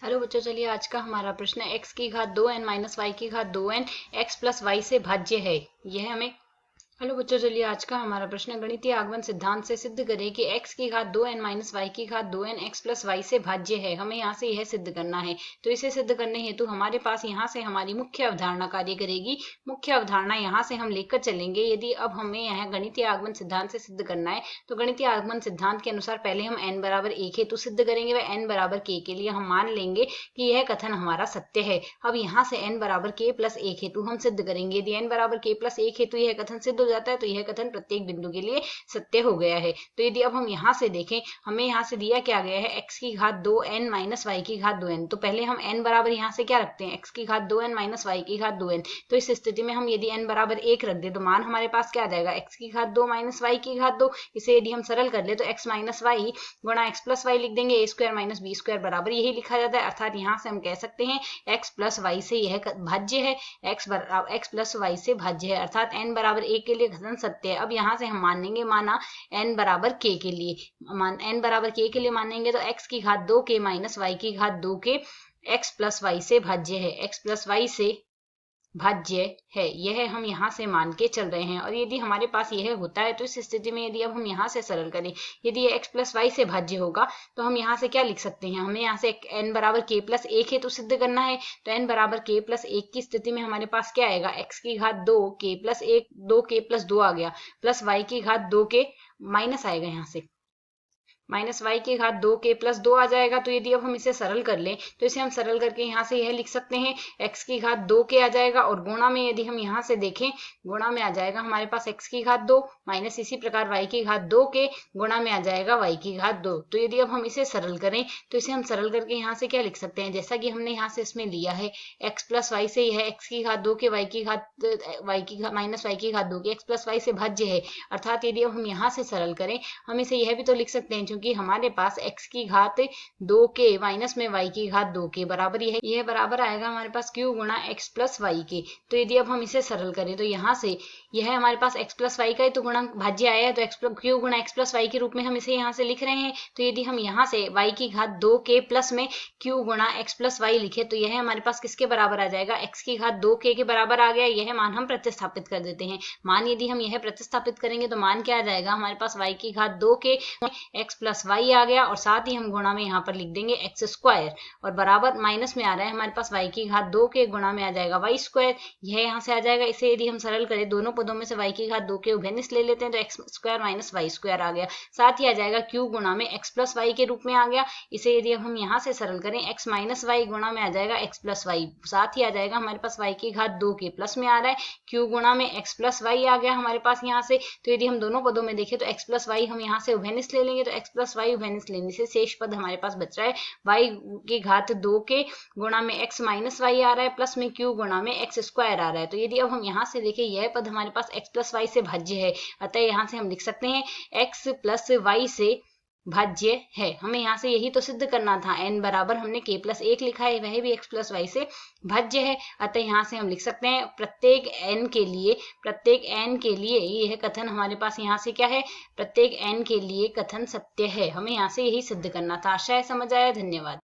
Hello बच्चों, चलिए आज का हमारा प्रश्न है x की घात 2n माइनस वाई की घात 2n x प्लस वाई से भाज्य है। यह हमें हेलो बच्चों, चलिए आज का हमारा प्रश्न है गणितीय आगमन सिद्धांत से सिद्ध करें कि x की घात 2n माइनस वाई की घात 2n x प्लस वाई से भाज्य है। हमें यहाँ से यह सिद्ध करना है। तो इसे सिद्ध करने हेतु हमारे पास यहाँ से हमारी मुख्य अवधारणा कार्य करेगी। मुख्य अवधारणा यहाँ से हम लेकर चलेंगे। यदि अब हमें यहाँ गणितीय आगमन सिद्धांत से सिद्ध करना है तो गणितीय आगमन सिद्धांत के अनुसार पहले हम n बराबर 1 हेतु सिद्ध करेंगे व n बराबर k के लिए हम मान लेंगे कि यह कथन हमारा सत्य है। अब यहाँ से n बराबर k प्लस 1 हेतु हम सिद्ध करेंगे। यदि n बराबर k प्लस 1 हेतु यह कथन सिद्ध हो जाता है तो यह कथन प्रत्येक बिंदु के लिए सत्य हो गया है। तो यदि अब हम यहाँ से देखें, हमें यहाँ से दिया क्या गया है x की घात 2n माइनस वाई की घात 2n। तो पहले हम n बराबर यहाँ से क्या रखते हैं, x की घात 2n माइनस वाई की घात 2n। तो इस स्थिति में हम यदि n बराबर 1 रख दे तो मान हमारे पास क्या आ जाएगा, x की घात 2 माइनस वाई की घात 2। इसे यदि हम सरल कर ले तो x माइनस वाई गुणा x प्लस वाई लिख देंगे। a square minus B square बराबर यही लिखा जाता है। अर्थात यहाँ से हम कह सकते हैं x प्लस वाई से यह भाज्य है। x प्लस वाई से भाज्य है, अर्थात n बराबर 1 के लिए कथन सत्य है। अब यहाँ से हम मानेंगे माना n बराबर k के लिए, n बराबर k के लिए मानेंगे तो x की घात 2k माइनस वाई की घात 2k x प्लस वाई से भाज्य है। x प्लस वाई से भाज्य है, यह हम यहाँ से मान के चल रहे हैं। और यदि हमारे पास यह होता है तो इस स्थिति में यदि अब हम यहाँ से सरल करें, यदि ये x प्लस वाई से भाज्य होगा तो हम यहाँ से क्या लिख सकते हैं, हमें यहाँ से n बराबर k प्लस 1 है तो सिद्ध करना है। तो n बराबर k प्लस 1 की स्थिति में हमारे पास क्या आएगा, x की घात 2k प्लस 1 2k प्लस 2 आ गया, प्लस y की घात 2k माइनस आएगा यहाँ से माइनस वाई की घात 2k प्लस 2 आ जाएगा। तो यदि अब हम इसे सरल कर लें तो इसे हम सरल करके यहाँ से यह लिख सकते हैं x की घात 2k आ जाएगा और गुणा में यदि हम यहाँ से देखें, गुणा में आ जाएगा हमारे पास x की घात 2 माइनस इसी प्रकार y की घात 2k गुणा में आ जाएगा y की घात 2। तो यदि अब हम इसे सरल करें तो इसे हम सरल करके यहाँ से क्या लिख सकते हैं, जैसा कि हमने यहाँ से इसमें लिया है x प्लस वाई से यह x की घात 2k माइनस वाई की घात 2k x प्लस वाई से भाज्य है। अर्थात यदि अब हम यहाँ से सरल करें, हम इसे यह भी तो लिख सकते हैं कि हमारे पास x की घात 2k माइनस में y की घात 2k बराबर यह बराबर आएगा हमारे पास q गुणा x प्लस वाई के। तो यदि अब हम इसे सरल करें तो यहाँ से यह हमारे पास x प्लस वाई का ही तो गुणा भाज्य आया है, तो q गुणा x प्लस वाई के रूप में हम इसे यहाँ से लिख रहे हैं। तो यदि हम यहाँ से y की घात 2k प्लस में q गुणा x प्लस वाई लिखे तो यह हमारे पास किसके बराबर आ जाएगा, x की घात 2k के बराबर आ गया। यह मान हम प्रतिस्थापित कर देते हैं। मान यदि हम यह प्रतिस्थापित करेंगे तो मान क्या आ जाएगा हमारे पास, y की घात 2k x प्लस वाई आ गया और साथ ही हम गुणा में यहाँ पर लिख देंगे एक्स स्क्वायर और बराबर माइनस में आ रहा है हमारे पास y की घात 2 के गुणा में आ जाएगा वाई स्क्वायर, यह यहाँ से आ जाएगा। इसे यदि हम सरल करें, दोनों पदों में से y की घात 2 के उभयनिष्ठ ले लेते हैं तो X square minus Y square आ गया। साथ ही आ जाएगा q गुणा में x प्लस वाई के रूप में आ गया। इसे यदि हम यहाँ से सरल करें, x माइनस वाई गुणा में आ जाएगा x प्लस वाई, साथ ही आ जाएगा हमारे पास y की घात 2 के प्लस में आ रहा है q गुणा में x प्लस वाई आ गया हमारे पास यहाँ से। तो यदि हम दोनों पदों में देखें तो x प्लस वाई हम यहाँ से उभयनिष्ठ ले लेंगे तो x प्लस वाई उभयनिष्ठ लेने से शेष पद हमारे पास बच रहा है y की घात 2 के गुणा में x माइनस वाई आ रहा है प्लस में q गुणा में x स्क्वायर आ रहा है। तो यदि अब हम यहाँ से देखें, यह पद हमारे पास x प्लस वाई से भाज्य है, अतः यहाँ से हम लिख सकते हैं x प्लस वाई से भाज्य है। हमें यहाँ से यही तो सिद्ध करना था, n बराबर हमने k प्लस 1 लिखा है, वह भी x प्लस वाई से भाज्य है। अतः यहाँ से हम लिख सकते हैं प्रत्येक n के लिए यह कथन हमारे पास यहाँ से क्या है, प्रत्येक n के लिए कथन सत्य है। हमें यहाँ से यही सिद्ध करना था। आशा है समझ आया। धन्यवाद।